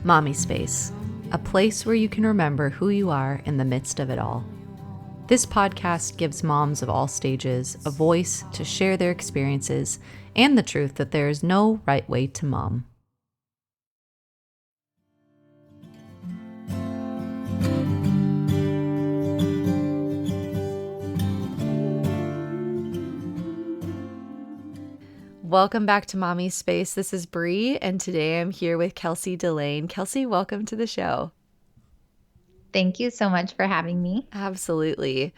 Mommy Space, a place where you can remember who you are in the midst of it all. This podcast gives moms of all stages a voice to share their experiences and the truth that there is no right way to mom. Welcome back to Mommy Space. This is Bree, and today I'm here with Kelsey Delane. Kelsey, welcome to the show. Thank you so much for having me. Absolutely.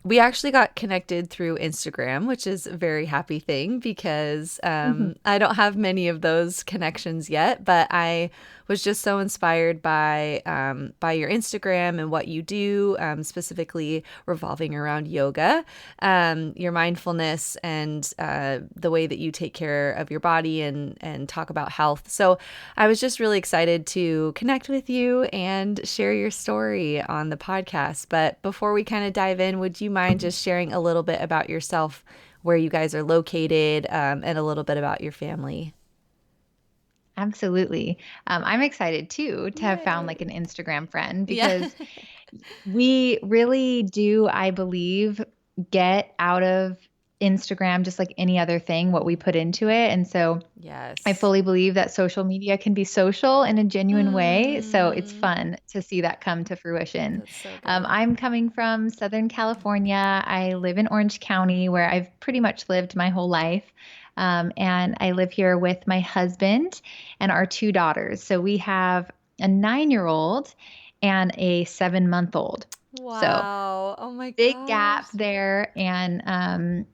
We actually got connected through Instagram, which is a very happy thing because I don't have many of those connections yet, but I was just so inspired by your Instagram and what you do, specifically revolving around yoga, your mindfulness, and the way that you take care of your body and talk about health. So I was just really excited to connect with you and share your story on the podcast. But before we kind of dive in, would you mind just sharing a little bit about yourself, where you guys are located, and a little bit about your family? Absolutely. I'm excited too to have found like an Instagram friend Yeah. because we really do, I believe, get out of Instagram just like any other thing what we put into it. And so Yes. I fully believe that social media can be social in a genuine way. So it's Mm, fun to see that come to fruition. that's so good. I'm coming from Southern California. I live in Orange County, where I've pretty much lived my whole life. And I live here with my husband and our two daughters. So we have a 9-year-old and a 7-month-old. So Wow. Oh my big gosh. gap there. And,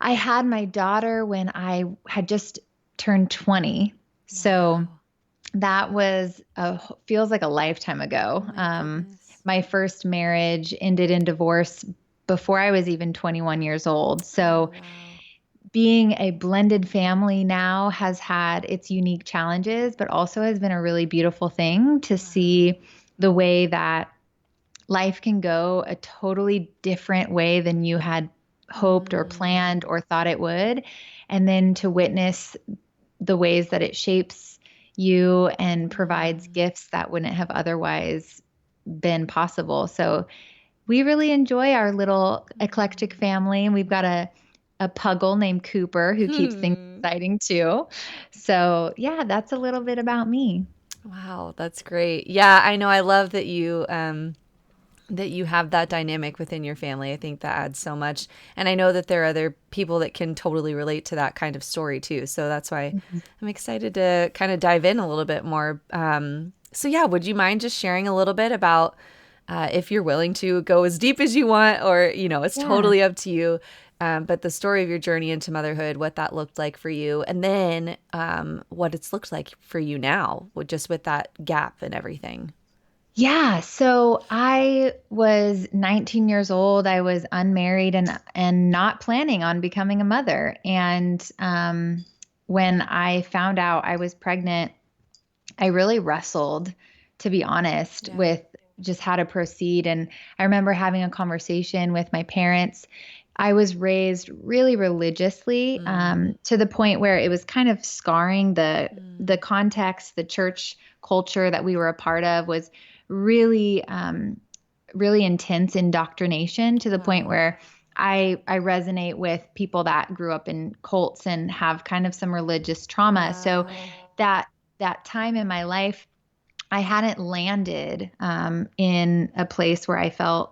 I had my daughter when I had just turned 20. So Wow. that was feels like a lifetime Oh ago. my goodness. My first marriage ended in divorce before I was even 21 years old. Oh, So wow. being a blended family now has had its unique challenges, but also has been a really beautiful thing to Wow. see the way that life can go a totally different way than you had hoped or Mm, planned or thought it would. And then to witness the ways that it shapes you and provides mm. gifts that wouldn't have otherwise been possible. So we really enjoy our little eclectic family. And we've got a puggle named Cooper who keeps things Hmm. exciting too. So yeah, that's a little bit about me. Wow, that's great. Yeah, I know. I love that you have that dynamic within your family. I think that adds so much. And I know that there are other people that can totally relate to that kind of story too. So that's why I'm excited to kind of dive in a little bit more. So yeah, would you mind just sharing a little bit about, if you're willing to go as deep as you want, or, it's Yeah. totally up to you. But the story of your journey into motherhood, what that looked like for you, and then what it's looked like for you now, just with that gap and everything. Yeah, so I was 19 years old. I was unmarried and not planning on becoming a mother. And when I found out I was pregnant, I really wrestled, to be honest, Yeah. with just how to proceed. And I remember having a conversation with my parents. I was raised really religiously, Mm. to the point where it was kind of scarring. The Mm. context, the church culture that we were a part of was really, really intense indoctrination, to the point Wow. where I resonate with people that grew up in cults and have kind of some religious trauma. So Wow. that that time in my life, I hadn't landed in a place where I felt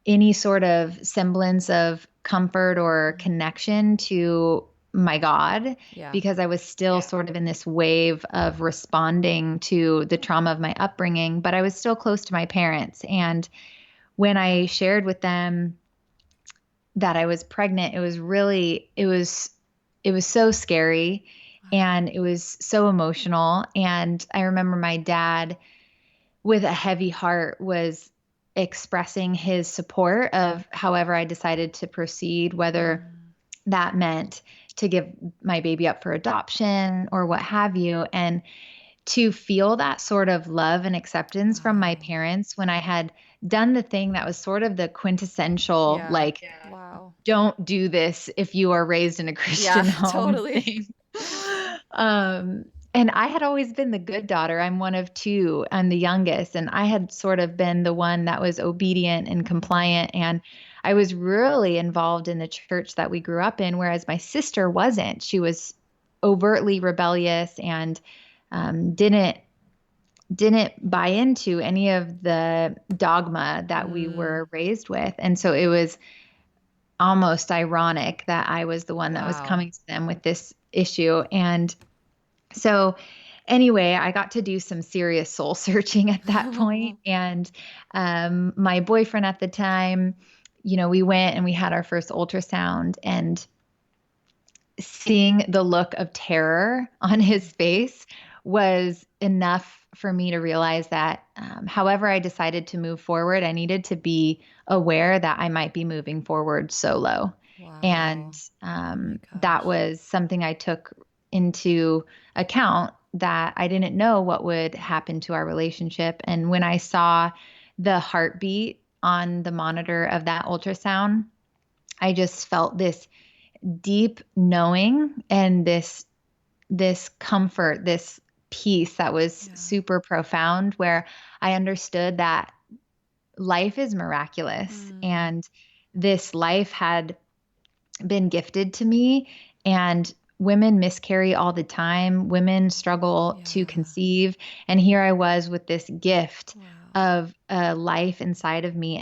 any sort of semblance of comfort or connection to my God, Yeah. because I was still sort of in this wave of responding to the trauma of my upbringing, but I was still close to my parents. And when I shared with them that I was pregnant, it was so scary, Wow. and it was so emotional. And I remember my dad, with a heavy heart, was expressing his support of however I decided to proceed, whether Mm. that meant to give my baby up for adoption or what have you. And to feel that sort of love and acceptance from my Wow. parents when I had done the thing that was sort of the quintessential, Yeah. like, Wow. don't do this if you are raised in a Yeah, Christian home totally. thing. Um, And I had always been the good daughter. I'm one of two. I'm the youngest. And I had sort of been the one that was obedient and compliant. And I was really involved in the church that we grew up in, whereas my sister wasn't. She was overtly rebellious and didn't buy into any of the dogma that we Mm, were raised with. And so it was almost ironic that I was the one that was wow. coming to them with this issue. And so, anyway, I got to do some serious soul searching at that point. And my boyfriend at the time, we went and we had our first ultrasound, and seeing the look of terror on his face was enough for me to realize that however I decided to move forward, I needed to be aware that I might be moving forward solo. And Wow. Oh my that gosh. was something I took into account, that I didn't know what would happen to our relationship. And when I saw the heartbeat on the monitor of that ultrasound, I just felt this deep knowing and this comfort, this peace that was Yeah. super profound, where I understood that life is miraculous Mm, and this life had been gifted to me. And women miscarry all the time. Women struggle to yeah. conceive. And here I was with this gift Wow. of a life inside of me.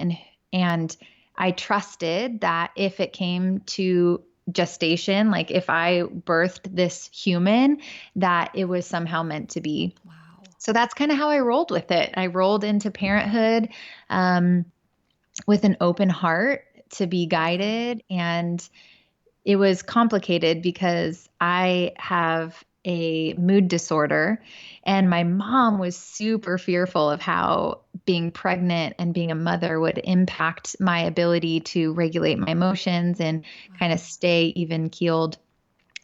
And I trusted that if it came to gestation, like if I birthed this human, that it was somehow meant to be. Wow. So that's kind of how I rolled with it. I rolled into parenthood um, with an open heart to be Yeah. guided. And it was complicated because I have a mood disorder, and my mom was super fearful of how being pregnant and being a mother would impact my ability to regulate my emotions and kind of Wow. stay even keeled.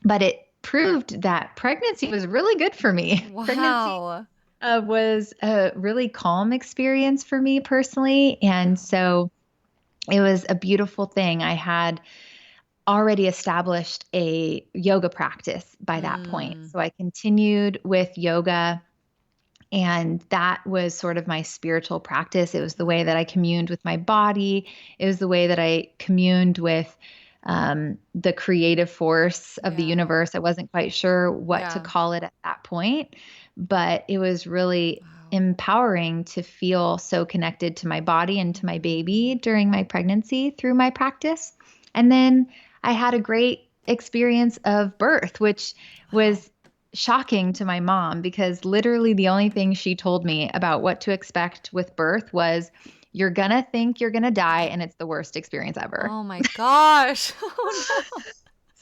But it proved that pregnancy was really good for me. Pregnancy Wow. was a really calm experience for me personally. And Wow. so it was a beautiful thing. I had already established a yoga practice by that point. Mm, So I continued with yoga, and that was sort of my spiritual practice. It was the way that wow. I communed with my body, it was the way that I communed with the creative force of the Yeah. universe. I wasn't quite sure what to Yeah. call it at that point, but it was really Wow. empowering to feel so connected to my body and to my Mm, baby during my pregnancy through my practice. And then I had a great experience of birth, which wow. was shocking to my mom, because literally the only thing she told me about what to expect with birth was, you're gonna think you're gonna die and it's the worst experience ever. Oh my gosh. Oh no.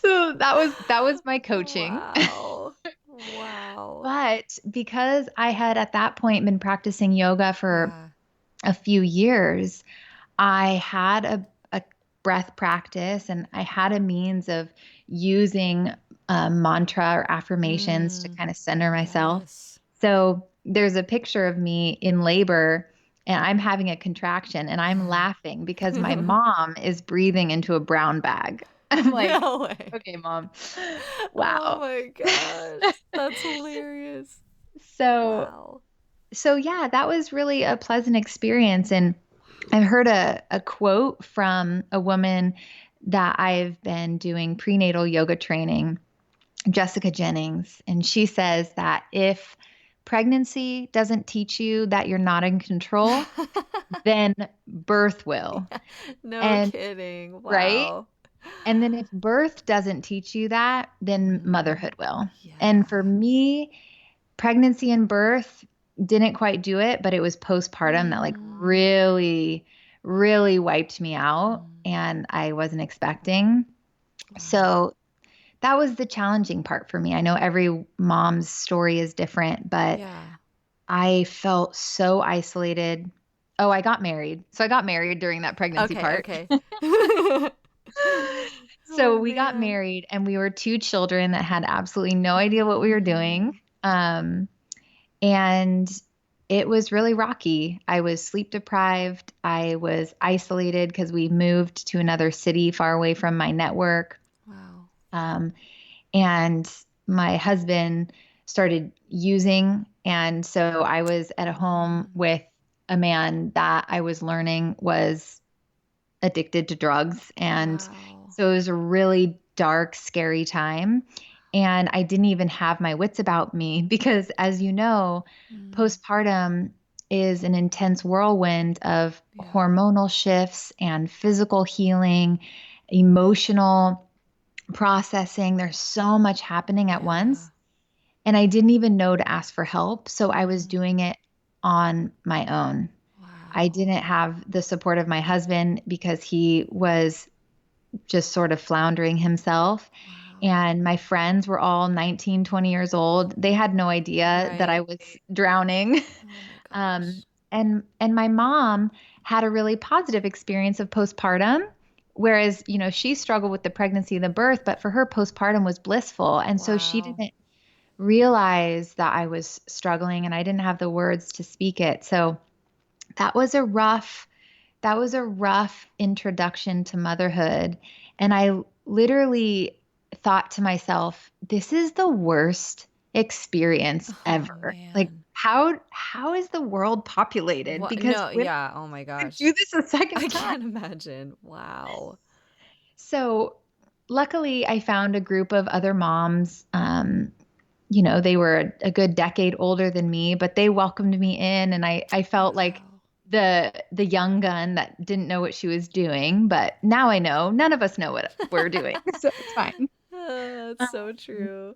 So that was my coaching. Wow. Wow. But because I had at that point been practicing yoga for Yeah. a few years, I had a breath practice, and I had a means of using mantra or affirmations to Mm, kind of center myself. yes. So there's a picture of me in labor, and I'm having a contraction, and I'm laughing because my mom is breathing into a brown bag. I'm like, No way. okay, mom. Oh Wow. my gosh. That's hilarious. So Wow. so yeah, that was really a pleasant experience. And I've heard a quote from a woman that I've been doing prenatal yoga training, Jessica Jennings. And she says that if pregnancy doesn't teach you that you're not in control, then birth will. Yeah. No And kidding. right. Wow. And then if birth doesn't teach you that, then Mm, motherhood will. And for yeah. me, pregnancy and birth didn't quite do it, but it was postpartum that like Mm, really, really wiped me out, mm, and I wasn't expecting. wow. So that was the challenging part for me. I know every mom's story is different, but Yeah. I felt so isolated. Oh, I got married. So I got married during that pregnancy Okay, part. okay. So Oh we got man. married, and we were two children that had absolutely no idea what we were doing. Mm, And it was really rocky. I was sleep deprived. I was isolated because we moved to another city far away from my network. wow. Um, and my husband started using. And so I was at a Oh home man. with a man that I was learning was addicted to drugs. And Wow. so it was a really dark, scary time. And I didn't even have my wits about me because, as you know, Mm, postpartum is an intense whirlwind of yeah. hormonal shifts and physical healing, emotional processing. There's so much happening at Yeah. once. And I didn't even know to ask for help. So I was Mm, doing it on my own. I wow. didn't have the support of my husband because he was just sort of floundering himself. Wow. And my friends were all 19, 20 years old. They had no idea that I Right. was drowning. Oh my Um, gosh. and my mom had a really positive experience of postpartum, whereas, she struggled with the pregnancy and the birth, but for her, postpartum was blissful. And so she Wow. didn't realize that I was struggling and I didn't have the words to speak it. So that was a rough that was a rough introduction to motherhood. And I literally thought to myself, this is the worst experience Oh ever. Like, man. how is the world populated? What? Because No, women yeah. Oh my could gosh. do this a I second time. can't imagine. Wow. So luckily I found a group of other moms. They were a good decade older than me, but they welcomed me in and I felt like Wow. the young gun that didn't know what she was doing, but now I know none of us know what we're doing. So it's fine. That's so Um, true.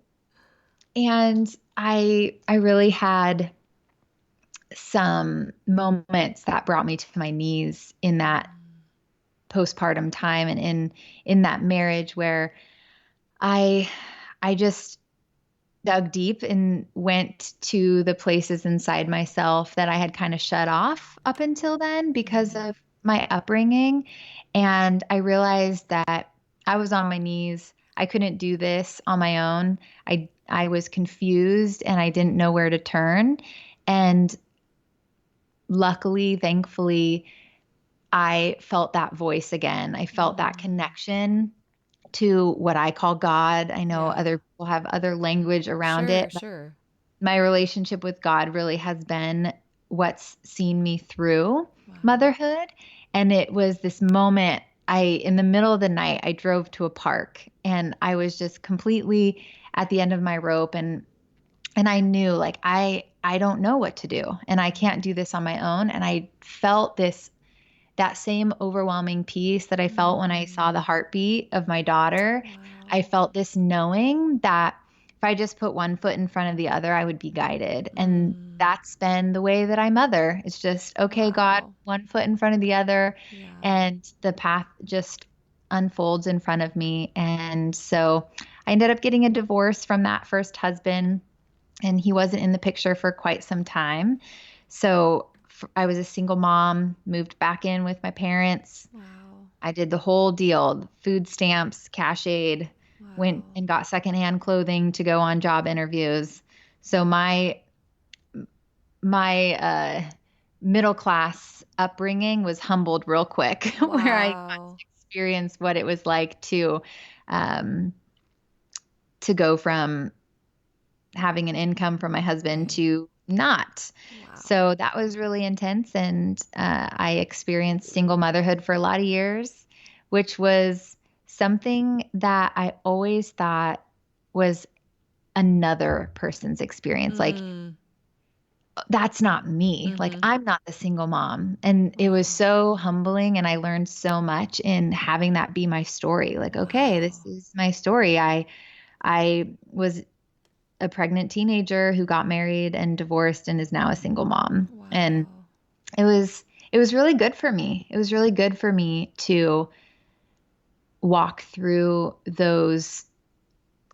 and I really had some moments that brought me to my knees in that Mm, postpartum time and in that marriage where I I just dug deep and went to the places inside myself that I had kind of shut off up until then because mm, of my upbringing. And I realized that I was on my knees. I couldn't do this on my own. I was confused and I didn't know where to turn. And luckily, thankfully, I felt that voice again. I felt that mm. connection to what I call God. I know Yeah. other people have other language around Sure, it. sure. My relationship with God really has been what's seen me through Wow. motherhood. And it was this moment in the middle of the night, I drove to a park and I was just completely at the end of my rope. And I knew like, I don't know what to do and I can't do this on my own. And I felt that same overwhelming peace that I felt when I saw the Mm, heartbeat of my daughter. I wow. felt this knowing that if I just put one foot in front of the other, I would be guided. And Mm, that's been the way that I mother. It's just, okay, God, wow. one foot in front of the other, Yeah. and the path just unfolds in front of me. And so I ended up getting a divorce from that first husband and he wasn't in the picture for quite some time. So I was a single mom, moved back in with my parents. Wow. I did the whole deal, food stamps, cash aid, went Wow. and got secondhand clothing to go on job interviews. So my middle class upbringing was humbled real quick, where I got Wow. to experience what it was like um, to go from having an income from my husband Right. to not. Wow. So that was really intense. And I experienced single motherhood for a lot of years, which was something that I always thought was another person's experience. Like, Mm, that's not me. Like, mm-hmm. I'm not the single mom. And it was Wow. so humbling. And I learned so much in having that be my story. Like, okay, this Wow. is my story. I was a pregnant teenager who got married and divorced and is now a single mom. And Wow. it was it was really good for me. It was really good for me to walk through those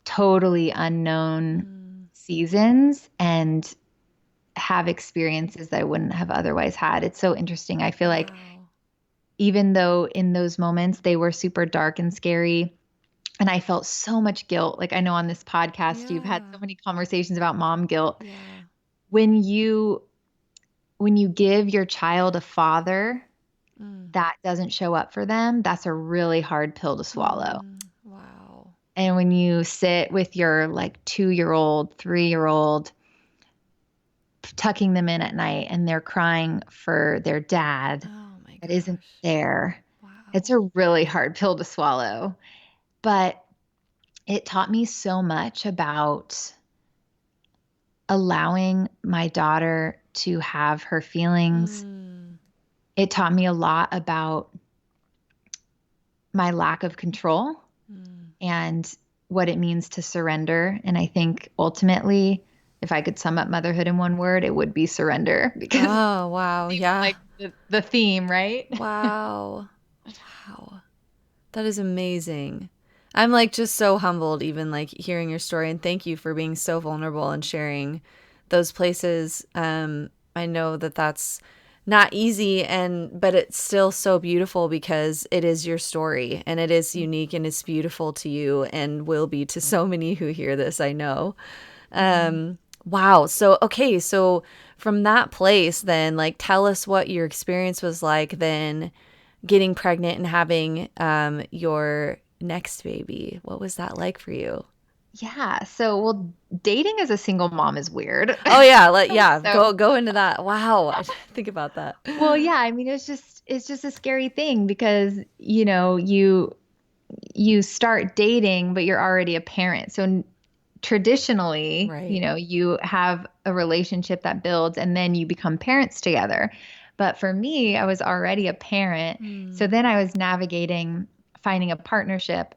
totally unknown Mm, seasons and have experiences that I wouldn't have otherwise had. It's so interesting. I feel like wow. even though in those moments they were super dark and scary, and I felt so much guilt. Like I know on this podcast, you've had Yeah. so many conversations about mom guilt. Yeah. When you when you give your child a father Mm, that doesn't show up for them, that's a really hard pill to swallow. wow. And when you sit with your like 2-year-old, 3-year-old, tucking them in at night and they're crying for their dad Oh my that isn't gosh. there, it's Wow. a really hard pill to swallow. But it taught me so much about allowing my daughter to have her feelings. Mm, It taught me a lot about my lack of control mm. and what it means to surrender. And I think ultimately, if I could sum up motherhood in one word, it would be surrender because it Oh, wow. seems Yeah. like the theme, right? Wow. Wow. That is amazing. I'm like just so humbled, even like hearing your story, and thank you for being so vulnerable and sharing those places. I know that that's not easy, and but it's still so beautiful because it is your story and it is unique and it's beautiful to you and will be to so many who hear this, I know. Mhm. Wow. So, okay. So, from that place, then, like, tell us what your experience was like then getting pregnant and having your next baby. What was that like for you? Yeah. So, well, dating as a single mom is weird. Oh yeah, yeah, So, go into that. Wow. I didn't think about that. well, yeah, I mean, it's just a scary thing because, you start dating, but you're already a parent. So traditionally, Right. you have a relationship that builds and then you become parents together. But for me, I was already a parent. So Mm, then I was navigating finding a partnership,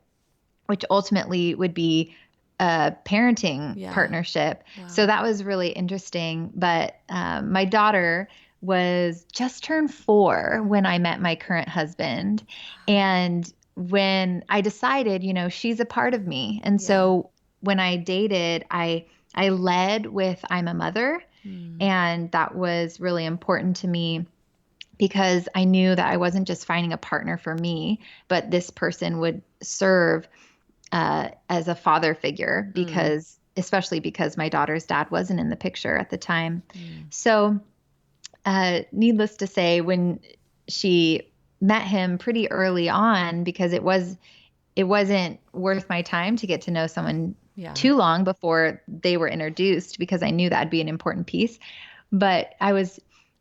which ultimately would be a parenting yeah. partnership. So Wow. that was really interesting. But my daughter was just turned 4 when I met my current husband. And when I decided, she's a part of me. And Yeah. so when I dated, I led with I'm a mother. Mm, And that was really important to me because I knew that I wasn't just finding a partner for me, but this person would serve as a father figure mm, especially because my daughter's dad wasn't in the picture at the time. mm. So, needless to say, when she met him pretty early on, because it wasn't worth my time to get to know someone Yeah. too long before they were introduced, because I knew that'd be an important piece. But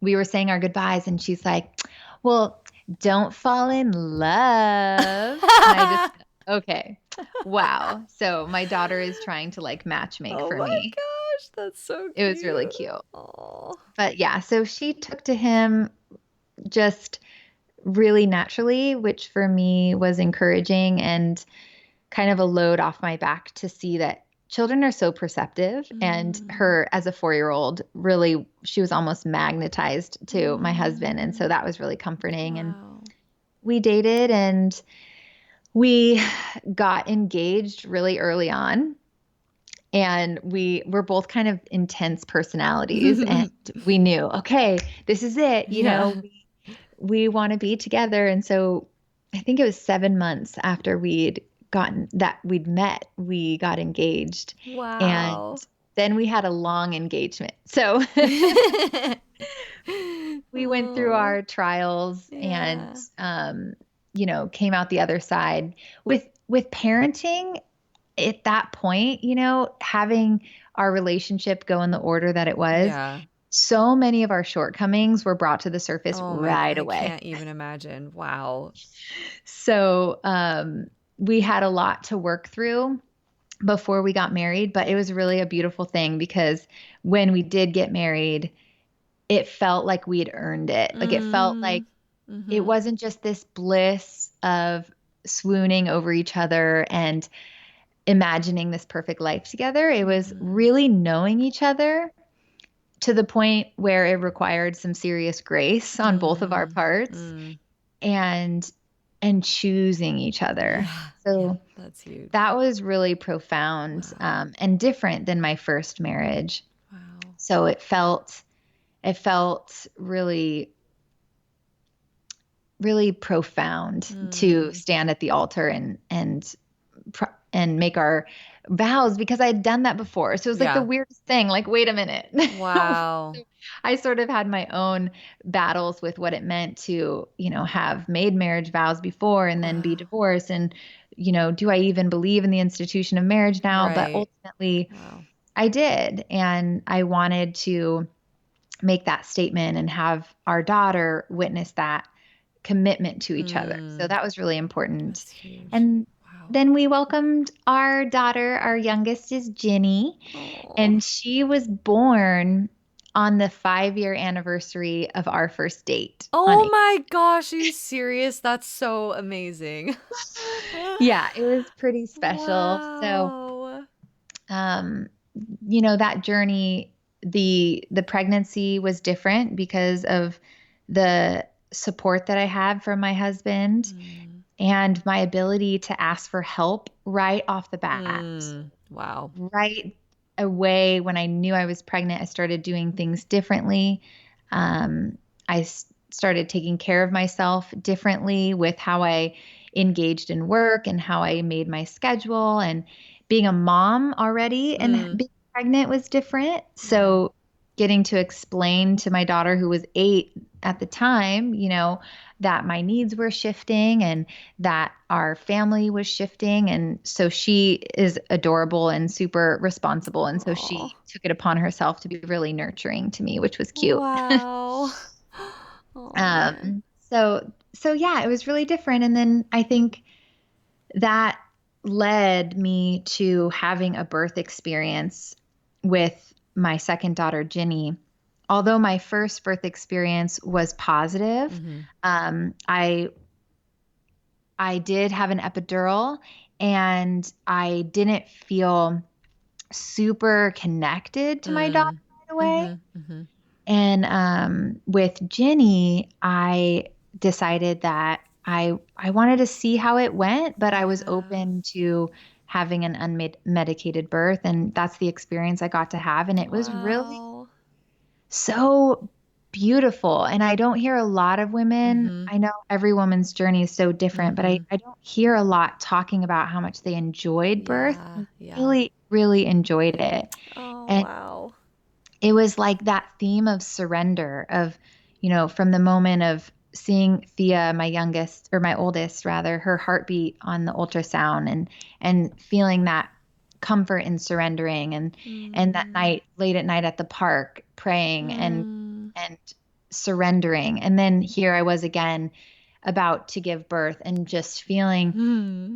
we were saying our goodbyes, and she's like, "Well, don't fall in love." And I just, okay, wow. So my daughter is trying to like matchmake Oh for my me. gosh, that's so It was really cute. cute. Oh. But yeah, so she took to him just really naturally, which for me was encouraging and kind of a load off my back to see that children are so perceptive. And Mm, her, as a 4-year-old, really, she was almost magnetized to my husband. And so mm. that was really comforting. And Wow. we dated and we got engaged really early on. And we were both kind of intense personalities. And we knew, okay, this is it. Yeah. We want to be together. And so I think it was 7 months after we'd met, we got engaged. And Wow. then we had a long engagement. So we went through Oh, our trials and, yeah. came out the other side with parenting at that point, having our relationship go in the order that it was. Yeah. So many of our shortcomings were brought to the surface Oh my, right I away. can't even imagine. Wow. So we had a lot to work through before we got married, but it was really a beautiful thing because when we did get married, it felt like we had earned it. Like it felt like Mm. it Mm-hmm. wasn't just this bliss of swooning over each other and imagining this perfect life together. It was Mm-hmm. really knowing each other to the point where it required some serious grace on both of our Mm. parts Mm. and choosing each other. Yeah. Yeah. So That's huge. that was really profound, Wow. and different than my first marriage. Wow. So it felt really, really profound to Mm. stand at the altar and make our vows, because I had done that before. So it was like the Yeah. weirdest thing. Like, wait a minute. Wow. I sort of had my own battles with what it meant to, have made marriage vows before and then be Wow. divorced and, do I even believe in the institution of marriage now? But Right. ultimately, Wow. I did. And I wanted to make that statement and have our daughter witness that commitment to each other. So Mm, that was really important. that's huge. And Wow. then we welcomed our daughter. Our youngest is Ginny, Oh. and she was born on the 5-year anniversary of our first date on Oh April. my gosh, are you serious? That's so amazing. Yeah, it was pretty special. So, Wow. um, that journey, the pregnancy was different because of the support that I had from my husband Mm. and my ability to ask for help right off the bat. Wow. Right away when I knew I was pregnant, I started doing things differently. Um, started taking care of myself differently with how I engaged in work and how I made my schedule. And being a mom already and Mm. being pregnant was different. Yeah. So, getting to explain to my daughter, who was 8 at the time, that my needs were shifting and that our family was shifting. And so she is adorable and super responsible. And so Oh. she took it upon herself to be really nurturing to me, which was cute. Wow. Oh man. So yeah, it was really different. And then I think that led me to having a birth experience with my second daughter, Ginny. Although my first birth experience was positive, Mm-hmm. I did have an epidural and I didn't feel super connected to my daughter Mm. right away. Mm-hmm. Mm-hmm. And with Ginny, I decided that I wanted to see how it went, but I was Yeah. open to having an unmedicated birth, and that's the experience I got to have, and it was really Wow. so beautiful. And I don't hear a lot of women, Mm-hmm. I know every woman's journey is so different, but I, Mm-hmm. I don't hear a lot talking about how much they enjoyed birth Yeah. and Yeah. really, really enjoyed it. Oh And wow. it was like that theme of surrender of, from the moment of seeing Thea, my youngest or my oldest rather, her heartbeat on the ultrasound and feeling that comfort in surrendering and that Mm. night late at night at the park praying Mm. and surrendering. And then here I was again about to give birth and just feeling Hmm.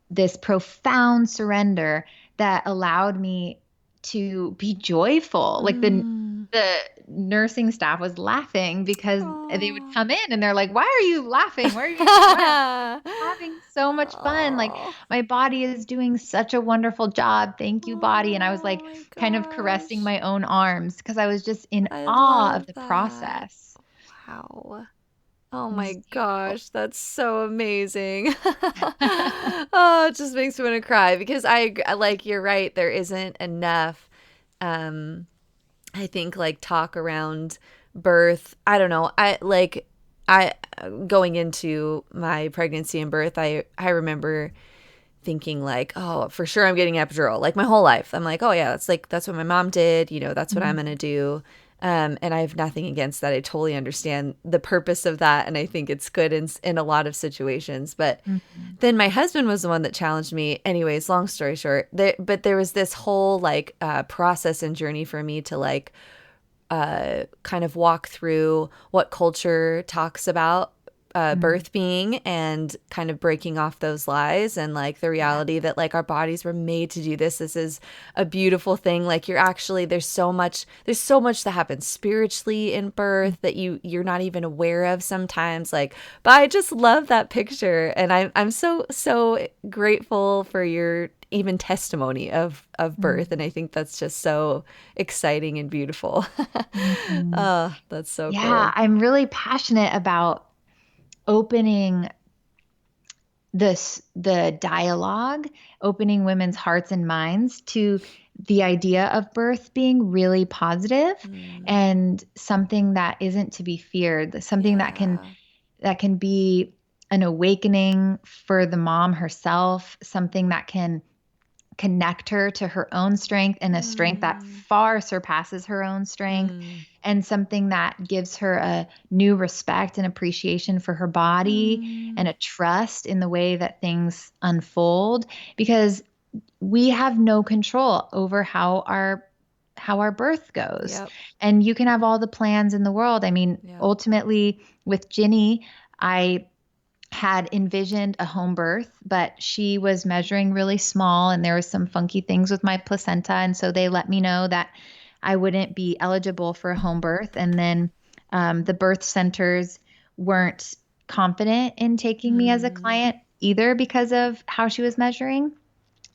this profound surrender that allowed me to be joyful. Like Mm. the nursing staff was laughing because they would Oh. come in and they're like, "Why are you laughing? Why are you having so much fun? Like Oh. my body is doing such a wonderful job. Thank you, body." And I was Oh like my kind of caressing gosh. my own arms because I was just in I awe of love the that. process. Wow. Oh It was my beautiful. gosh, that's so amazing. Oh, it just makes me want to cry because like you're right, there isn't enough um I think like talk around birth. I don't know. I going into my pregnancy and birth, I remember thinking like, oh, for sure I'm getting epidural. Like my whole life, I'm like, oh yeah, that's what my mom did. That's what I'm gonna Mhm. do. And I have nothing against that. I totally understand the purpose of that, and I think it's good in a lot of situations. But Mhm. then my husband was the one that challenged me. Anyways, long story short, but there was this whole like process and journey for me to like kind of walk through what culture talks about Mhm. birth being and kind of breaking off those lies and like the Yeah. reality that like our bodies were made to do this. This is a beautiful thing. Like you're actually there's so much that happens spiritually in birth that you're not even aware of sometimes. Like, but I just love that picture, and I'm so grateful for your even testimony of birth, and I Mhm. think that's just so exciting and beautiful. Mhm. Oh, that's so Yeah, cool. I'm really passionate about opening the dialogue, opening women's hearts and minds to the idea of birth being really positive Mm, and something that isn't to be feared, something yeah. that can be an awakening for the mom herself, something that can connect her to her own strength and a strength that Mm, far surpasses her own strength, mm, and something that gives her a new respect and appreciation for her body mm. and a trust in the way that things unfold, because we have no control over how our birth goes. Yep. And you can have all the plans in the world. I mean, Yep. ultimately with Ginny, I had envisioned a home birth, but she was measuring really small and there was some funky things with my placenta. And so they let me know that I wouldn't be eligible for a home birth. And then the birth centers weren't confident in taking me as a Mm, client either because of how she was measuring.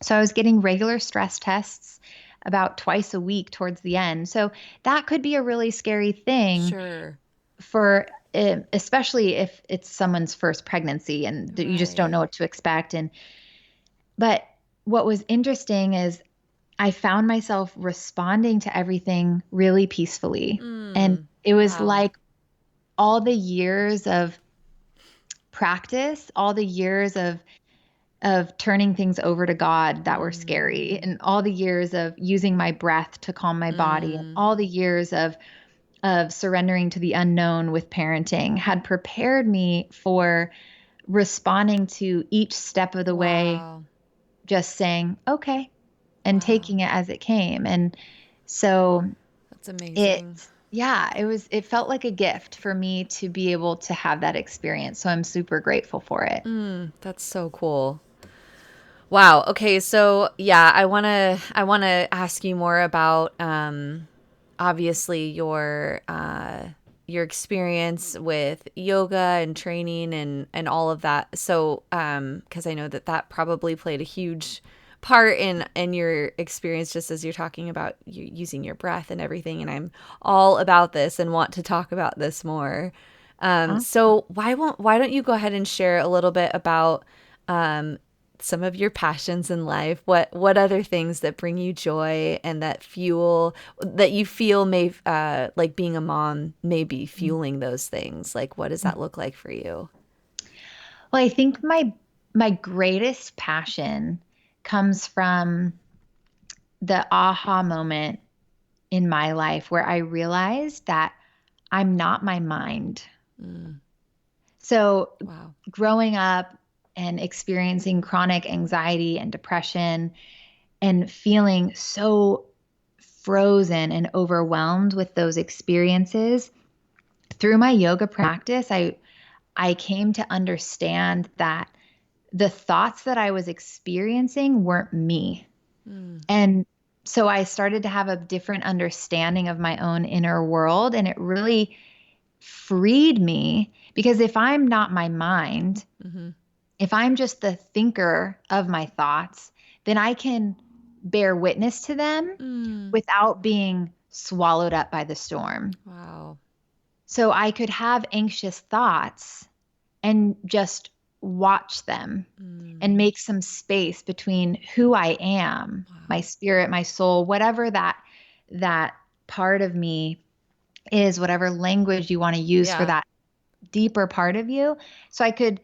So I was getting regular stress tests about twice a week towards the end. So that could be a really scary thing sure. for especially if it's someone's first pregnancy and you just don't Right. know what to expect. And but what was interesting is I found myself responding to everything really peacefully. And Mm, it was wow. like all the years of practice, all the years of turning things over to God that were scary, Mm, and all the years of using my breath to calm my body, and mm. all the years of surrendering to the unknown with parenting had prepared me for responding to each step of the way, Wow. just saying, okay, and Wow. taking it as it came. And so That's it, amazing. yeah, it felt like a gift for me to be able to have that experience. So I'm super grateful for it. Mm, that's so cool. Wow. Okay, so yeah, I want to ask you more about obviously your experience with yoga and training and all of that. So cuz I know that that probably played a huge part in your experience, just as you're talking about you using your breath and everything, and I'm all about this and want to talk about this more. Huh? So why don't you go ahead and share a little bit about um, some of your passions in life? What other things that bring you joy and that fuel that you feel may like being a mom may be fueling those things? Like what does that look like for you? Well, I think my greatest passion comes from the aha moment in my life where I realized that I'm not my mind. Mm, So, wow. growing up and experiencing chronic anxiety and depression and feeling so frozen and overwhelmed with those experiences, through my yoga practice, I came to understand that the thoughts that I was experiencing weren't me. Mm, And so I started to have a different understanding of my own inner world. And it really freed me because if I'm not my mind, mm-hmm. if I'm just the thinker of my thoughts, then I can bear witness to them Mm, without being swallowed up by the storm. wow. So I could have anxious thoughts and just watch them and Mm, make some space between who I am, my wow. spirit, my soul, whatever that part of me is, whatever language you want to use for Yeah. that deeper part of you. So I could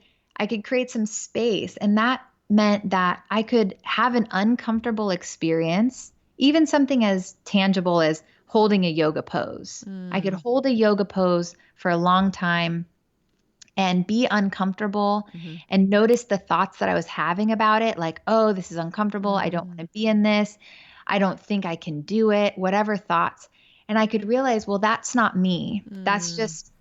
create some space, and that meant that I could have an uncomfortable experience, even something as tangible as holding a yoga pose. I could Mm, hold a yoga pose for a long time and be uncomfortable mm-hmm. and notice the thoughts that I was having about it, like, oh, this is uncomfortable. I don't want Mm, to be in this. I don't think I can do it, whatever thoughts. And I could realize, well, that's not me. That's mm, just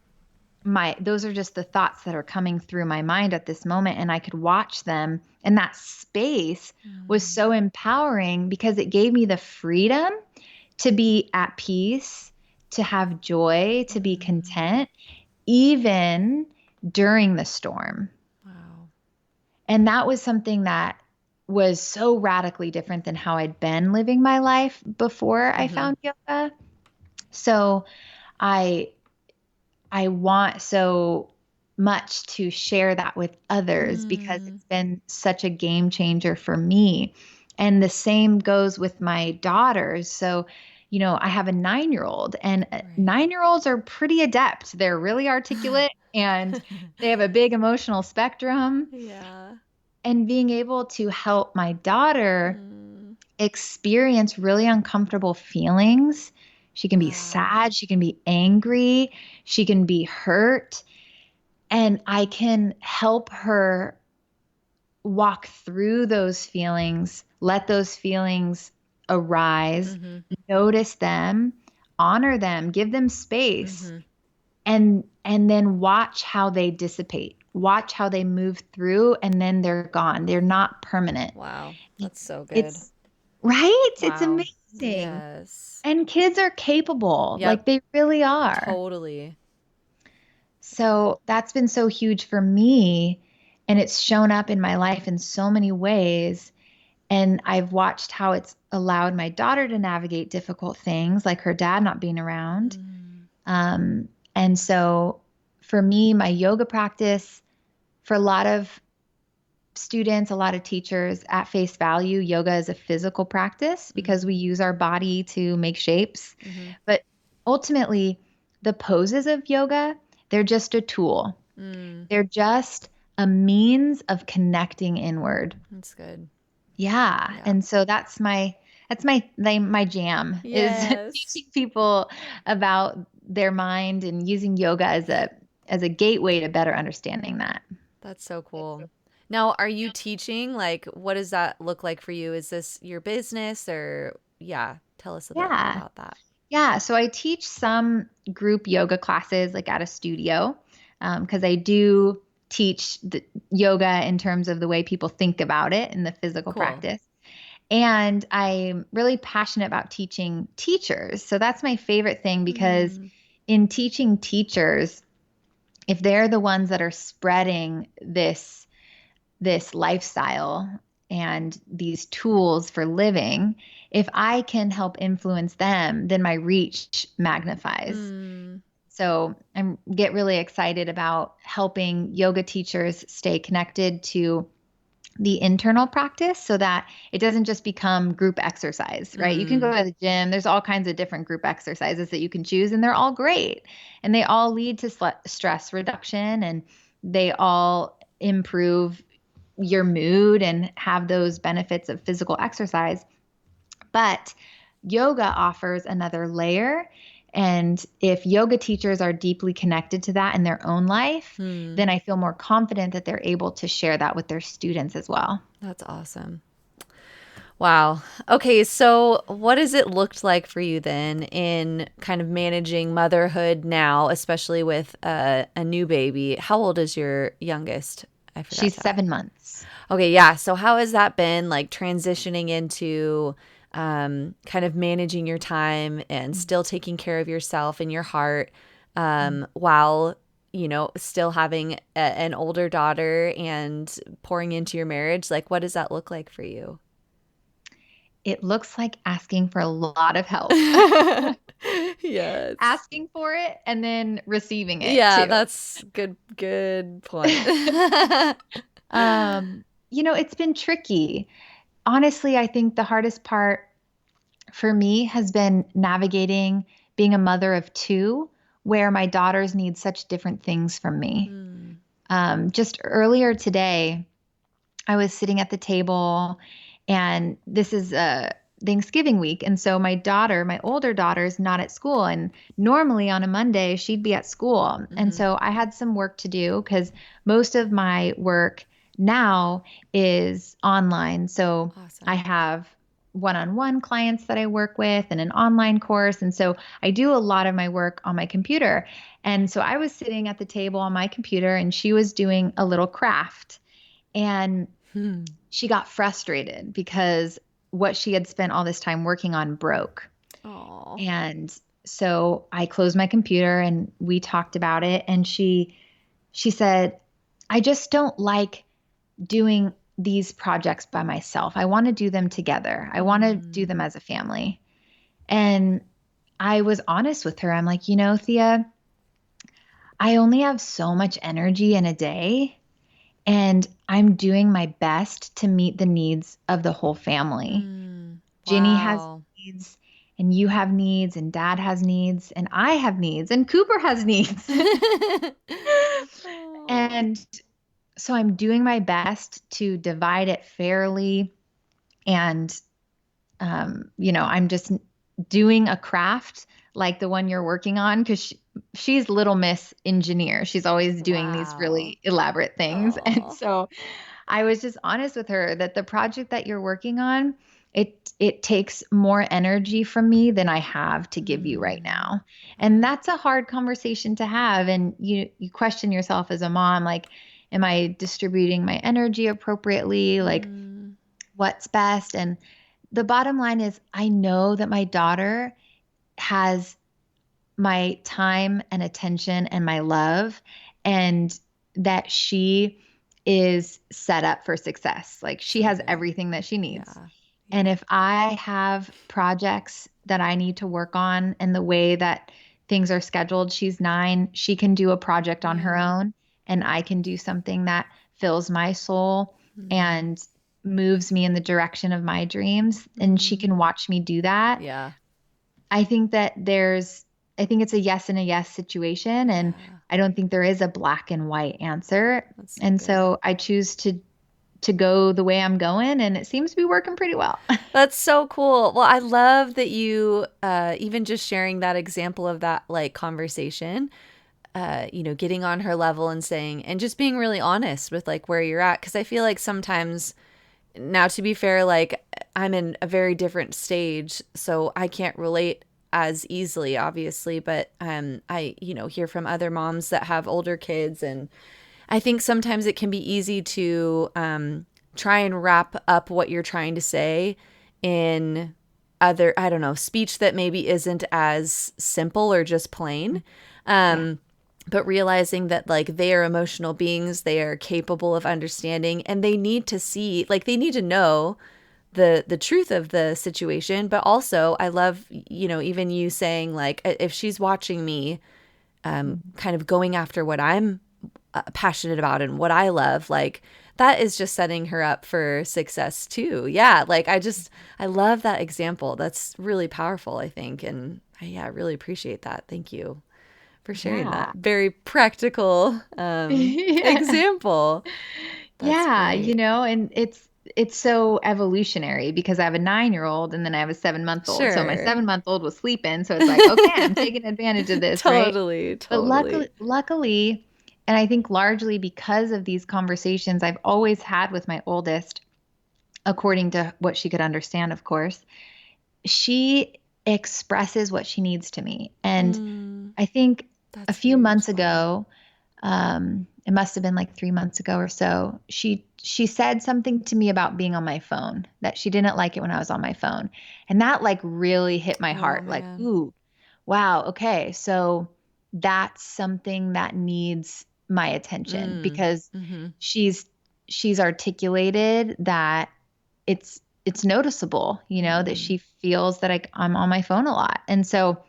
those are just the thoughts that are coming through my mind at this moment. And I could watch them. And that space was mm, so empowering because it gave me the freedom to be at peace, to have joy, to be mm. content, even during the storm. Wow. And that was something that was so radically different than how I'd been living my life before I Mm-hmm. found yoga. So I I want so much to share that with others because Mm, it's been such a game changer for me. And the same goes with my daughters. So, I have a 9-year-old, and right. 9-year-olds are pretty adept. They're really articulate and they have a big emotional spectrum. Yeah. And being able to help my daughter Mm. experience really uncomfortable feelings. She can be Wow. sad, she can be angry, she can be hurt, and I can help her walk through those feelings, let those feelings arise, Mhm. notice them, honor them, give them space, Mhm. and then watch how they dissipate. Watch how they move through and then they're gone. They're not permanent. Wow. That's so good. It's right? It's Wow. amazing. Yes. And kids are capable. Yep. Like they really are. Totally. So that's been so huge for me. And it's shown up in my life in so many ways. And I've watched how it's allowed my daughter to navigate difficult things, like her dad not being around. Mm. And so for me, my yoga practice, for a lot of students, a lot of teachers at face value, yoga is a physical practice because Mhm. we use our body to make shapes. Mhm. But ultimately, the poses of yoga, they're just a tool. Mm. They're just a means of connecting inward. That's good. Yeah. Yeah. And so that's my jam is Yes. teaching people about their mind and using yoga as a gateway to better understanding that. That's so cool. Now, are you teaching? Like, what does that look like for you? Is this your business or, yeah, tell us a bit Yeah. about that. Yeah. So I teach some group yoga classes like at a studio because I do teach the yoga in terms of the way people think about it in the physical Cool. practice. And I'm really passionate about teaching teachers. So that's my favorite thing because Mm. in teaching teachers, if they're the ones that are spreading this lifestyle and these tools for living, if I can help influence them, then my reach magnifies. Mm. So I get really excited about helping yoga teachers stay connected to the internal practice so that it doesn't just become group exercise, right? You can go Mm. to the gym. There's all kinds of different group exercises that you can choose, and they're all great. And they all lead to stress reduction and they all improve your mood and have those benefits of physical exercise. But yoga offers another layer. And if yoga teachers are deeply connected to that in their own life, Mm. then I feel more confident that they're able to share that with their students as well. That's awesome. Wow. Okay, so what has it looked like for you then in kind of managing motherhood now, especially with a new baby? How old is your youngest? I forgot She's to ask. 7 months. Okay, yeah. So how has that been like transitioning into kind of managing your time and still taking care of yourself and your heart while, still having an older daughter and pouring into your marriage? Like, what does that look like for you? It looks like asking for a lot of help, Yes. asking for it and then receiving it Yeah, too. that's good point. It's been tricky. Honestly, I think the hardest part for me has been navigating being a mother of two, where my daughters need such different things from me. Mm. Just earlier today, I was sitting at the table, and this is Thanksgiving week. And so my daughter, my older daughter, is not at school. And normally on a Monday, she'd be at school. And Hmm. so I had some work to do because most of my work now is online. So I Awesome. have one-on-one clients that I work with and an online course. And so I do a lot of my work on my computer. And so I was sitting at the table on my computer and she was doing a little craft. And Hmm. she got frustrated because what she had spent all this time working on broke. Oh. And so I closed my computer and we talked about it. And she said, I just don't like doing these projects by myself. I want to do them together. I want to do Mm. them as a family. And I was honest with her. I'm like, Thea, I only have so much energy in a day. And I'm doing my best to meet the needs of the whole family. Mm. Ginny has Wow. needs, and you have needs, and dad has needs, and I have needs, and Cooper has needs. Oh. And so I'm doing my best to divide it fairly and I'm just doing a craft like the one you're working on because she's little Miss Engineer. She's always doing these Wow. really elaborate things. And Oh. so I was just honest with her that the project that you're working on, it takes more energy from me than I have to give you right Mm. now. And Wow. that's a hard conversation to have. And you question yourself as a mom, like, am I distributing my energy appropriately? Like, Mm. what's best? And the bottom line is I know that my daughter has my time and attention and my love, and that she is set up for success. Like she So has good. everything that she needs. Yeah. And Yeah. if I have projects that I need to work on and the way that things are scheduled, she's 9, she can do a project on her Yeah. own, and I can do something that fills my soul Mm. and moves me in the direction of my dreams. And she Mm. can watch me do that. Yeah. I think that I think it's a yes and a yes situation. And Yeah. I don't think there is a black and white answer. That's so And good. so I choose to go the way I'm going, and it seems to be working pretty well. That's so cool. Well, I love that you even just sharing that example of that like conversation, getting on her level and saying, and just being really honest with like where you're at. Cause I feel like sometimes now, to be fair, like I'm in a very different stage, so I can't relate as easily, obviously, but I, hear from other moms that have older kids, and I think sometimes it can be easy to try and wrap up what you're trying to say in other, I don't know, speech that maybe isn't as simple or just plain. Yeah. But realizing that like they are emotional beings, they are capable of understanding, and they need to see, like they need to know the truth of the situation. But also, I love, even you saying like if she's watching me kind of going after what I'm passionate about and what I love, like that is just setting her up for success too. Yeah, like I love that example. That's really powerful, I think, and I really appreciate that. Thank you for sharing that Yeah. very practical Yeah. example. That's Yeah, great. and it's so evolutionary because I have a 9-year-old and then I have a 7-month-old. So my Sure. 7-month-old was sleeping, so it's like, okay, I'm taking advantage of this, right? Totally, But totally. luckily, and I think largely because of these conversations I've always had with my oldest, according to what she could understand, of course, she expresses what she needs to me. And Mm, I think a that's few months beautiful. ago, it must have been like 3 months ago or so, she said something to me about being on my phone, that she didn't like it when I was on my phone. And that like really hit my Oh heart. Like, man. ooh, wow, okay. So that's something that needs my attention Mm. because Mm-hmm. she's she's articulated that it's noticeable, that Mm. she feels that I'm on my phone a lot. And so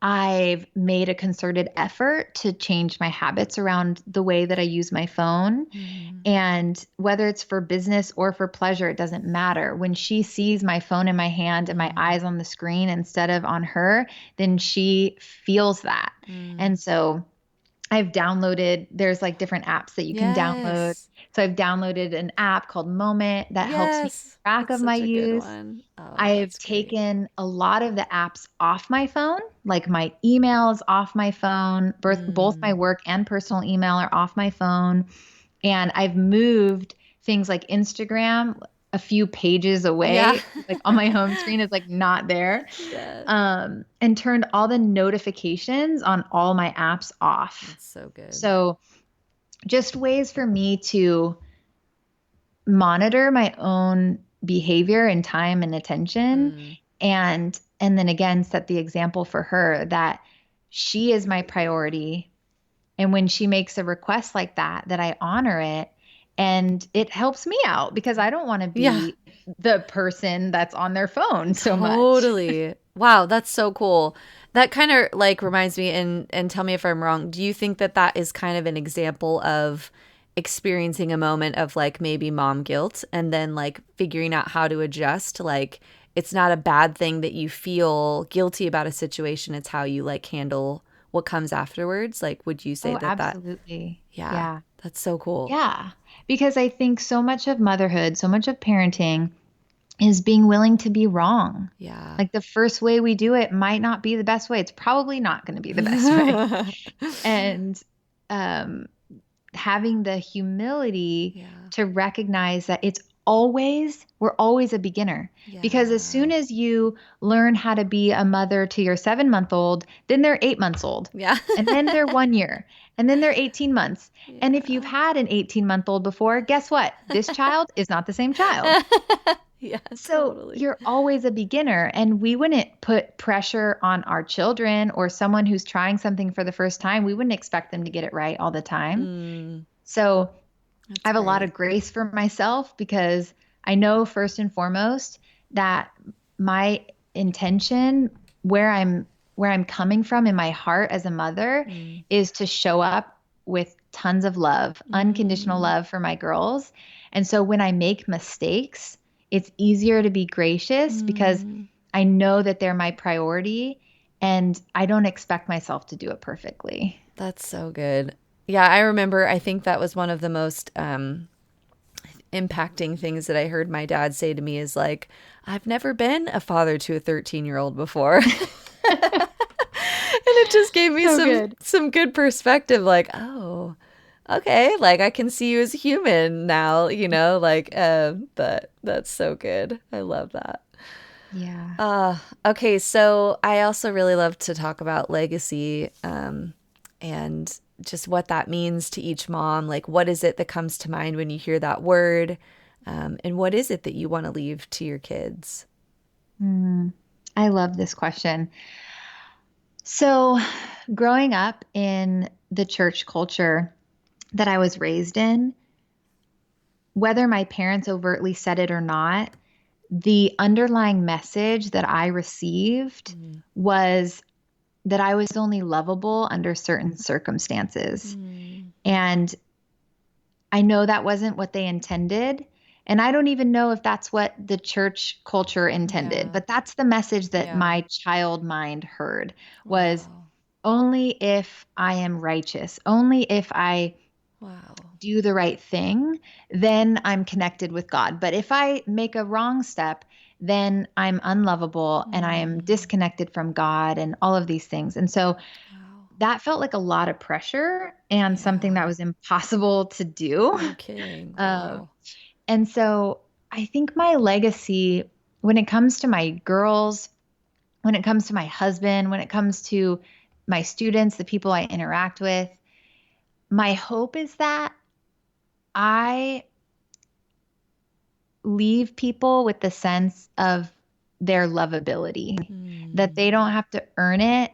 I've made a concerted effort to change my habits around the way that I use my phone. Mm. And whether it's for business or for pleasure, it doesn't matter. When she sees my phone in my hand and my Mm. eyes on the screen instead of on her, then she feels that. Mm. And so there's like different apps that you can download. Yes. So I've downloaded an app called Moment that helps me keep Yes. track That's of my such a good use. one. Oh, I've that's great. taken a lot of the apps off my phone, like my emails off my phone, both my Mm. work and personal email are off my phone. And I've moved things like Instagram a few pages Yeah. away, like on my home screen is like not there, Yeah. and turned all the notifications on all my apps off. That's so good. So just ways for me to monitor my own behavior and time and attention, Mm. and then again set the example for her that she is my priority, and when she makes a request like that I honor it, and it helps me out because I don't want to Yeah. be the person that's on their phone so much. Totally. Wow, that's so cool. That kind of like reminds me, and tell me if I'm wrong. Do you think that that is kind of an example of experiencing a moment of like maybe mom guilt and then like figuring out how to adjust? Like it's not a bad thing that you feel guilty about a situation. It's how you like handle what comes afterwards. Like would you say Oh, that absolutely. yeah, Yeah. that's so cool. Yeah. Because I think so much of motherhood, so much of parenting is being willing to be wrong. Yeah. Like the first way we do it might not be the best way. It's probably not going to be the best way. And um, having the humility Yeah. to recognize that we're always a beginner. Because as Yeah. soon as you learn how to be a mother to your 7-month-old, then they're 8 months old. Yeah. And then they're 1 year. And then they're 18 months. And if you've Yeah. had an 18-month-old before, guess what? This child is not the same child. Yeah, So totally. you're always a beginner, and we wouldn't put pressure on our children or someone who's trying something for the first time. We wouldn't expect them to get it right all the time. Mm, So I that's have a lot great. of grace for myself because I know first and foremost that my intention, where I'm coming from in my heart as a mother, Mm. is to show up with tons of love, unconditional Mm. love for my girls. And so when I make mistakes, it's easier to be gracious because Mm. I know that they're my priority and I don't expect myself to do it perfectly. That's so good. Yeah, I remember, I think that was one of the most impacting things that I heard my dad say to me is like, I've never been a father to a 13-year-old before. And it just gave me So good. some good perspective, like, oh, okay, like I can see you as a human now, like but that's so good. I love that. Yeah. Okay, so I also really love to talk about legacy, and just what that means to each mom. Like, what is it that comes to mind when you hear that word? And what is it that you want to leave to your kids? I love this question. So, growing up in the church culture that I was raised in, whether my parents overtly said it or not, the underlying message that I received Mm. was that I was only lovable under certain circumstances. Mm. And I know that wasn't what they intended. And I don't even know if that's what the church culture intended, Yeah. but that's the message that Yeah. my child mind heard was Wow. only if I am righteous, only if I Wow. do the right thing, then I'm connected with God. But if I make a wrong step, then I'm unlovable and I am Mm. disconnected from God and all of these things. And so Wow. that felt like a lot of pressure and something that Yeah. was impossible to do. No kidding. Um, Wow. and so I think my legacy, when it comes to my girls, when it comes to my husband, when it comes to my students, the people I interact with, my hope is that I leave people with the sense of their lovability, that Mm. they don't have to earn it,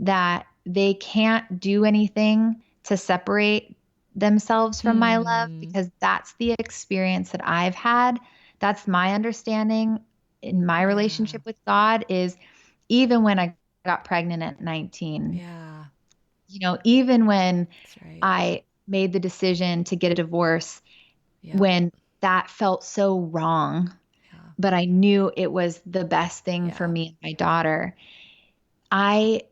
that they can't do anything to separate themselves from my love, Hmm. because that's the experience that I've had. That's my understanding in my Yeah. relationship with God is even when I got pregnant at 19, Yeah. even when That's right. I made the decision to get a divorce, Yep. when that felt so wrong, Yeah. but I knew it was the best thing for Yeah. me and my daughter. I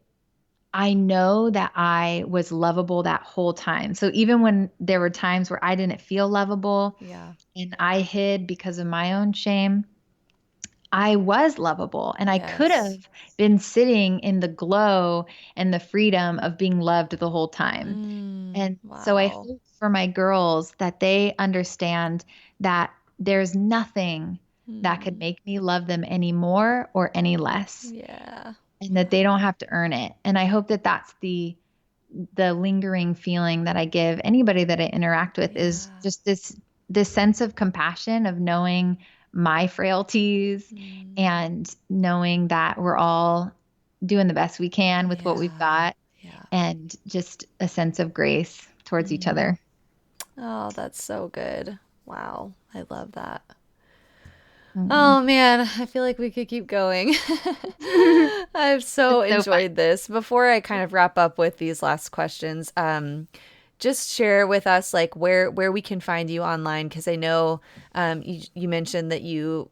I know that I was lovable that whole time. So even when there were times where I didn't feel lovable Yeah. and I hid because of my own shame, I was lovable and I could Yes. have been sitting in the glow and the freedom of being loved the whole time. Mm. And so I Wow. hope for my girls that they understand that there's nothing that could Mm. make me love them any more or any less, Yeah. and that they don't Wow. have to earn it. And I hope that that's the lingering feeling that I give anybody that I interact with, is Yeah. just this sense of compassion, of knowing my frailties Mm. and knowing that we're all doing the best we can with what we've Yeah. got, Yeah. and just a sense of grace towards each Mm. other. Oh, that's so good. Wow. I love that. Mm. Oh man, I feel like we could keep going. I've so It's so fun. enjoyed this. Before I kind of wrap up with these last questions, just share with us like where we can find you online, because I know you mentioned that you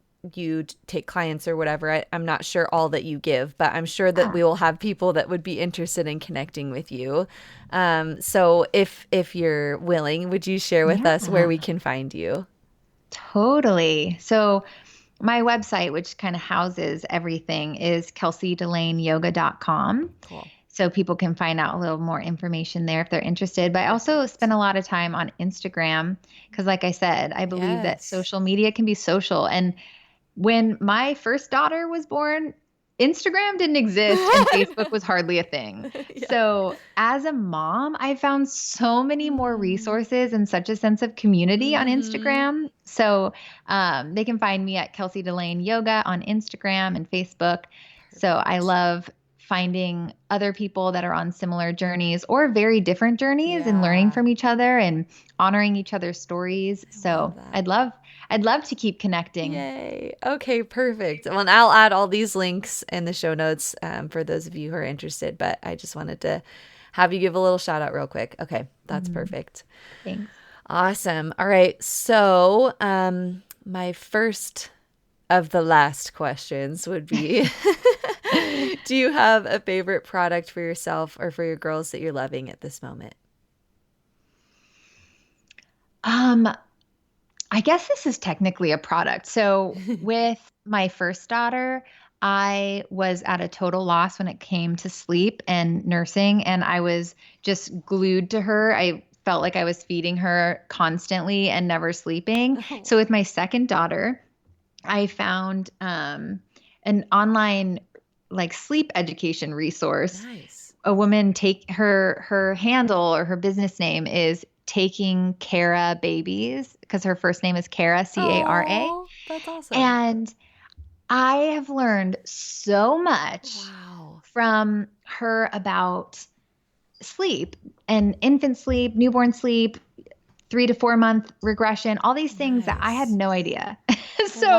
take clients or whatever. I'm not sure all that you give, but I'm sure that Yeah. we will have people that would be interested in connecting with you. So if you're willing, would you share with us where Yeah, we can find you? totally. So my website, which kind of houses everything, is kelseydelaneyoga.com. Cool. So people can find out a little more information there if they're interested. But I also spend a lot of time on Instagram because, like I said, I believe that Yes. social media can be social. And when my first daughter was born, Instagram didn't exist and Facebook was hardly a thing. Yeah. So, as a mom, I found so many more Mm. resources and such a sense of community on Mm-hmm. Instagram. So, they can find me at Kelsey Delane Yoga on Instagram and Facebook. So, I Perfect. love finding other people that are on similar journeys or very different journeys and learning Yeah. from each other and honoring each other's stories. I love So, that. I'd love to keep connecting. Yay. Okay, perfect. Well, and I'll add all these links in the show notes for those of you who are interested, but I just wanted to have you give a little shout out real quick. Okay, that's Mhm. perfect. Thanks. Awesome. All right. So, my first of the last questions would be do you have a favorite product for yourself or for your girls that you're loving at this moment? Um, I guess this is technically a product. So with my first daughter, I was at a total loss when it came to sleep and nursing, and I was just glued to her. I felt like I was feeding her constantly and never sleeping. Oh, So with my second daughter, I found an online like sleep education resource. nice. A woman take her handle or her business name is Taking Cara Babies because her first name is Cara, Cara. Oh, that's awesome. And I have learned so much Wow. from her about sleep and infant sleep, newborn sleep, 3 to 4 month regression, all these things that I had Nice. no idea. So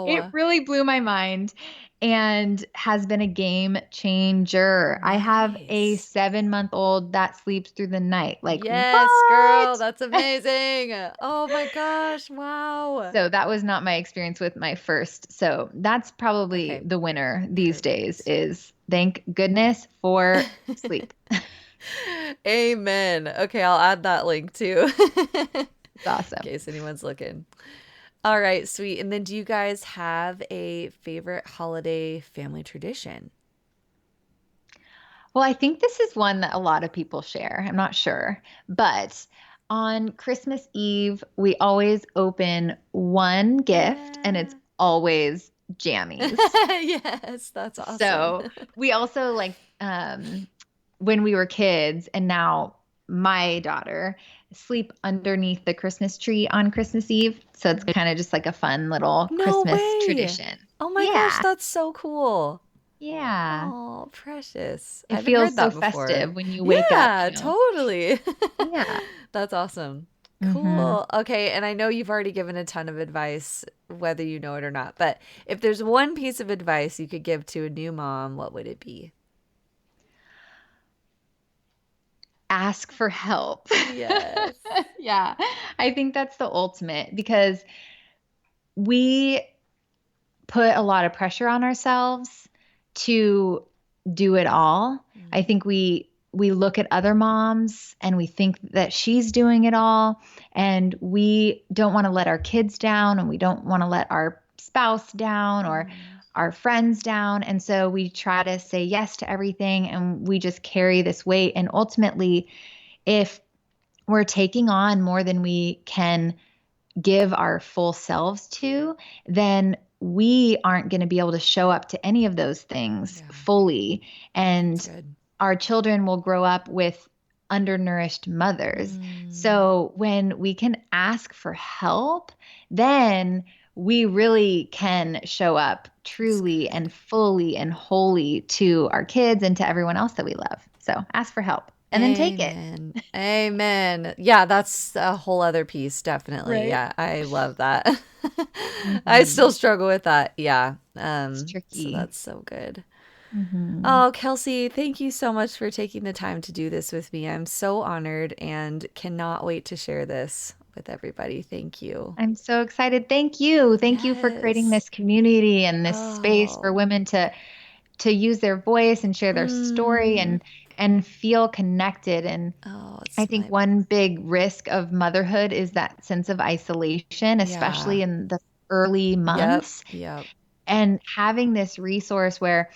it Wow. really blew my mind and has been a game changer. I have a Nice. 7 month old that sleeps through the night. Like, Yes, girl, what? that's amazing. Oh my gosh, wow. So that was not my experience with my first. So that's probably Okay, the winner these days perfect. is thank goodness for sleep. Amen. Okay, I'll add that link too. In It's awesome. case anyone's looking. All right, sweet. And then do you guys have a favorite holiday family tradition? Well, I think this is one that a lot of people share. I'm not sure. But on Christmas Eve, we always open one gift and it's Yeah. always jammies. Yes, that's awesome. So we also like when we were kids and now my daughter sleep underneath the Christmas tree on Christmas Eve. So it's kind of just like a fun little No Christmas way. tradition. Oh my gosh, Yeah. that's so cool. Yeah. Oh, precious. I It haven't feels heard so that before. festive when you wake up, Yeah, totally. Yeah. That's awesome. Hmm. Cool. Okay, and I know you've already given a ton of advice, whether you know it or not, but if there's one piece of advice you could give to a new mom, what would it be? Ask for help. Yes. Yeah, I think that's the ultimate because we put a lot of pressure on ourselves to do it all. I Mm, think we look at other moms and we think that she's doing it all and we don't want to let our kids down and we don't want to let our spouse down or mm, our friends down and so we try to say yes to everything and we just carry this weight and ultimately if we're taking on more than we can give our full selves to, then we aren't going to be able to show up to any of those things yeah, fully. that's And good. our children will grow up with undernourished mothers. Mm, So when we can ask for help, then we really can show up that's truly good. and fully and wholly to our kids and to everyone else that we love. So ask for help and then take it. Amen. Amen. Yeah, that's a whole other piece, definitely. Right. Yeah, I love that. I Hmm. still struggle with that. Yeah. It's So tricky. that's so good. Hmm. Oh, Kelsey, thank you so much for taking the time to do this with me. I'm so honored and cannot wait to share this with everybody. Thank you. I'm so excited. Thank you. Thank you for creating Yes. this community and this space for Oh. women to use their voice and share their story Mm. and feel connected. And Oh, I it's think my one big risk of motherhood is that sense of isolation, yeah. especially in the early Yep. months. Yep. And having this resource where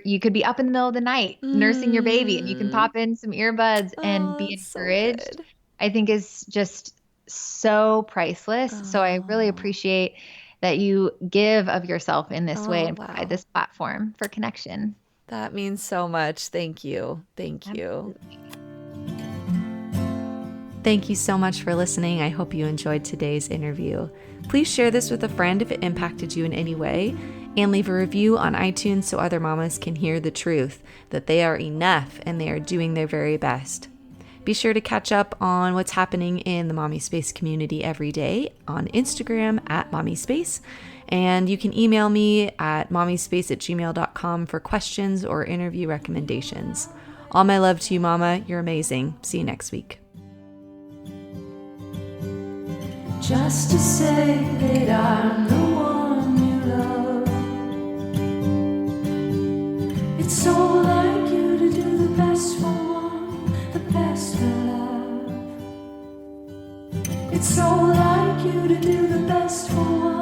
you could be up in the middle of the night nursing your baby and you can pop in some earbuds and Oh, be it's so encouraged, good. I think is just so priceless. So I really Oh, appreciate that you give of yourself in this way oh, and provide wow. this platform for connection. That means so much. Thank you. Thank you. Absolutely. Thank you so much for listening. I hope you enjoyed today's interview. Please share this with a friend if it impacted you in any way, and leave a review on iTunes so other mamas can hear the truth that they are enough and they are doing their very best. Be sure to catch up on what's happening in the Mommy Space community every day on Instagram at Mommy Space. And you can email me at mommyspace@gmail.com for questions or interview recommendations. All my love to you, Mama. You're amazing. See you next week. Just to say that I'm the one you love. It's so like you to do the best for one, the best for love. It's so like you to do the best for one.